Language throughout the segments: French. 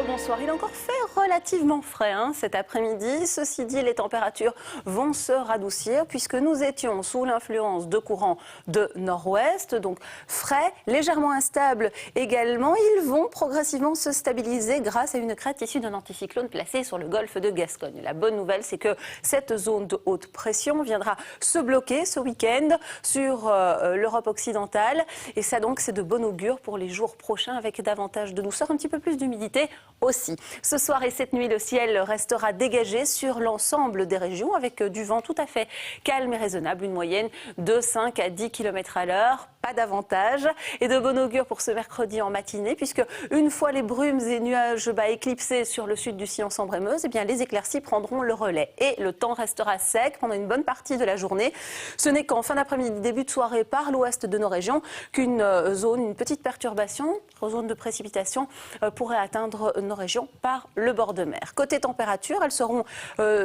Bonsoir. Il a encore fait relativement frais cet après-midi. Ceci dit, les températures vont se radoucir puisque nous étions sous l'influence de courants de nord-ouest. Donc frais, légèrement instables également. Ils vont progressivement se stabiliser grâce à une crête issue d'un anticyclone placé sur le golfe de Gascogne. La bonne nouvelle, c'est que cette zone de haute pression viendra se bloquer ce week-end sur l'Europe occidentale. Et ça donc, c'est de bon augure pour les jours prochains avec davantage de douceur, un petit peu plus d'humidité aussi. Ce soir et cette nuit, le ciel restera dégagé sur l'ensemble des régions avec du vent tout à fait calme et raisonnable, une moyenne de 5 à 10 km à l'heure, pas davantage. Et de bon augure pour ce mercredi en matinée, puisque une fois les brumes et nuages bas éclipsés sur le sud du sillon Sambre-et-Meuse, eh bien les éclaircies prendront le relais et le temps restera sec pendant une bonne partie de la journée. Ce n'est qu'en fin d'après-midi, début de soirée par l'ouest de nos régions qu'une une petite perturbation, zone de précipitation pourrait atteindre nos régions par le bord de mer. Côté température, elles seront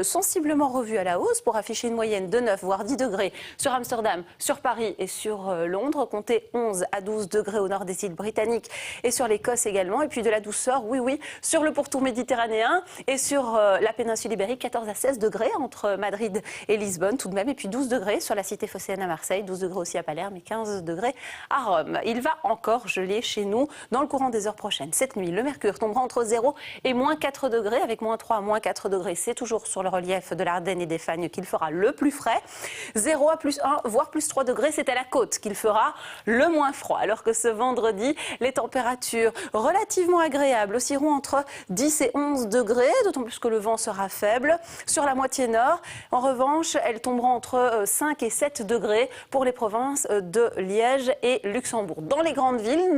sensiblement revues à la hausse pour afficher une moyenne de 9 voire 10 degrés sur Amsterdam, sur Paris et sur Londres. Comptez 11 à 12 degrés au nord des îles britanniques et sur l'Écosse également. Et puis de la douceur, oui, sur le pourtour méditerranéen et sur la péninsule ibérique, 14 à 16 degrés entre Madrid et Lisbonne tout de même. Et puis 12 degrés sur la cité phocéenne à Marseille, 12 degrés aussi à Palerme et 15 degrés à Rome. Il va encore geler chez nous dans le courant des heures prochaines. Cette nuit, le mercure tombera entre 0 et moins 4 degrés, avec moins 3 à moins 4 degrés. C'est toujours sur le relief de l'Ardenne et des Fagnes qu'il fera le plus frais. 0 à plus 1, voire plus 3 degrés, c'est à la côte qu'il fera le moins froid. Alors que ce vendredi, les températures relativement agréables oscilleront entre 10 et 11 degrés, d'autant plus que le vent sera faible. Sur la moitié nord, en revanche, elles tomberont entre 5 et 7 degrés pour les provinces de Liège et Luxembourg. Dans les grandes villes,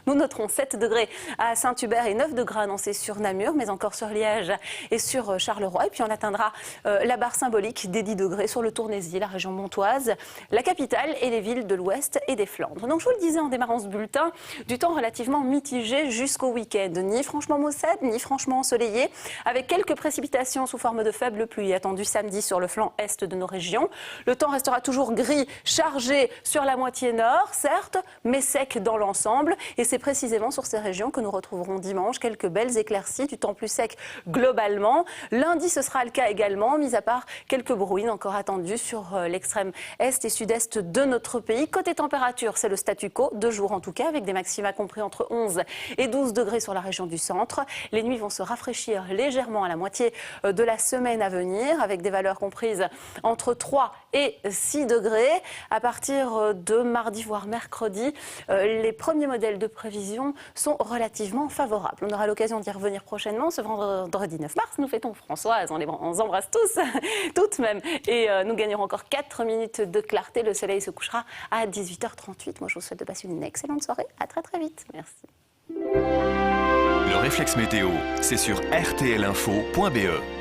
nous noterons 7 degrés à Saint-Hubert et 9 degrés annoncés sur Namur, mais encore sur Liège et sur Charleroi. Et puis on atteindra la barre symbolique des 10 degrés sur le Tournésis, la région montoise, la capitale et les villes de l'Ouest et des Flandres. Donc je vous le disais en démarrant ce bulletin, du temps relativement mitigé jusqu'au week-end. Ni franchement maussade, ni franchement ensoleillé, avec quelques précipitations sous forme de faibles pluies attendues samedi sur le flanc est de nos régions. Le temps restera toujours gris, chargé sur la moitié nord, certes, mais sec dans l'ensemble. Et c'est précisément sur ces régions que nous retrouverons dimanche quelques belles éclaircies, du temps plus sec globalement. Lundi, ce sera le cas également, mis à part quelques brouillines encore attendues sur l'extrême est et sud-est de notre pays. Côté température, c'est le statu quo, 2 jours en tout cas, avec des maxima compris entre 11 et 12 degrés sur la région du centre. Les nuits vont se rafraîchir légèrement à la moitié de la semaine à venir, avec des valeurs comprises entre 3 et 6 degrés. À partir de mardi, voire mercredi, les premiers modèles de prévision sont relativement favorables. On aura l'occasion d'y revenir prochainement. Ce vendredi 9 mars, nous fêtons Françoise. On les embrasse tous, toutes même. Et nous gagnerons encore 4 minutes de clarté. Le soleil se couchera à 18h38. Moi, je vous souhaite de passer une excellente soirée. À très très vite. Merci. Le réflexe météo, c'est sur rtlinfo.be.